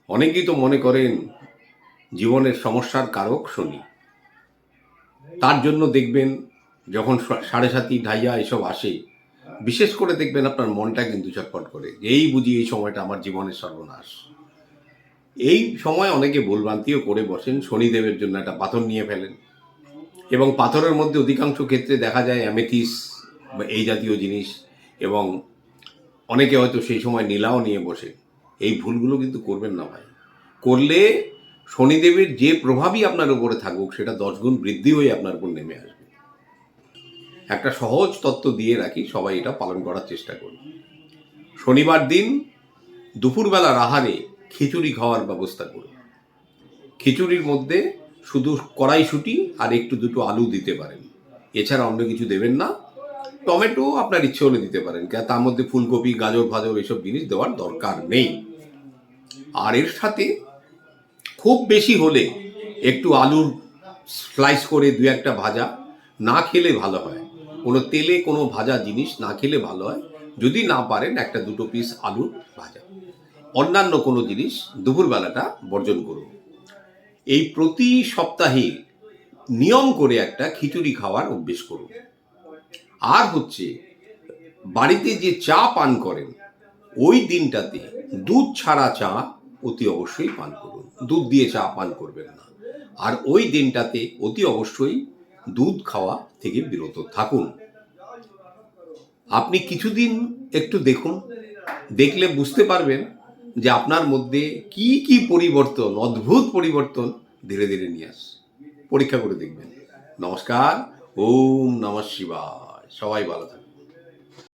অনেকেই তো মনে করেন জীবনের সমস্যার কারক শনি। তার জন্য দেখবেন যখন সাড়ে সাতি ঢাইয়া এসব আসে, বিশেষ করে দেখবেন আপনার মনটা কিন্তু ছটফট করে, এই বুঝি এই সময়টা আমার জীবনের সর্বনাশ। এই সময় অনেকে ভুলভ্রান্তিও করে বসেন, শনিদেবের জন্য একটা পাথর নিয়ে ফেলেন, এবং পাথরের মধ্যে অধিকাংশ ক্ষেত্রে দেখা যায় অ্যামেথিস বা এই জাতীয় জিনিস, এবং অনেকে হয়তো সেই সময় নীলাও নিয়ে বসে। এই ভুলগুলো কিন্তু করবেন না ভাই। করলে শনিদেবের যে প্রভাবই আপনার উপরে থাকুক সেটা 10 গুণ বৃদ্ধি হয়ে আপনার উপর নেমে আসবে। একটা সহজ তত্ত্ব দিয়ে রাখি, সবাই এটা পালন করার চেষ্টা করুন। শনিবার দিন দুপুরবেলার আহারে খিচুড়ি খাওয়ার ব্যবস্থা করুন। খিচুড়ির মধ্যে শুধু কড়াইশুঁটি আর একটু দুটো আলু দিতে পারেন, এছাড়া অন্য কিছু দেবেন না। টমেটো আপনার ইচ্ছে হলে দিতে পারেন, তার মধ্যে ফুলকপি, গাজর ফাজর এসব জিনিস দেওয়ার দরকার নেই। আর এর সাথে খুব বেশি হলে একটু আলুর স্লাইস করে 2-1টা ভাজা, না খেলে ভালো হয়। কোনো তেলে কোনো ভাজা জিনিস না খেলে ভালো হয়। যদি না পারেন 1-2 পিস আলুর ভাজা, অন্যান্য কোনো জিনিস দুপুরবেলাটা বর্জন করুন। এই প্রতি সপ্তাহে নিয়ম করে একটা খিচুড়ি খাওয়ার অভ্যেস করুন। আর হচ্ছে, বাড়িতে যে চা পান করেন ওই দিনটাতে দুধ ছাড়া চা অতি অবশ্যই পান করুন, দুধ দিয়ে চা পান করবেন না। আর ওই দিনটাতে অতি অবশ্যই দুধ খাওয়া থেকে বিরত থাকুন। আপনি কিছুদিন একটু দেখুন, দেখলে বুঝতে পারবেন যে আপনার মধ্যে কি কি পরিবর্তন, অদ্ভুত পরিবর্তন ধীরে ধীরে নিয়ে আসে। পরীক্ষা করে দেখবেন। নমস্কার। ওম নমঃ শিবায়। সবাই ভালো থাকুন।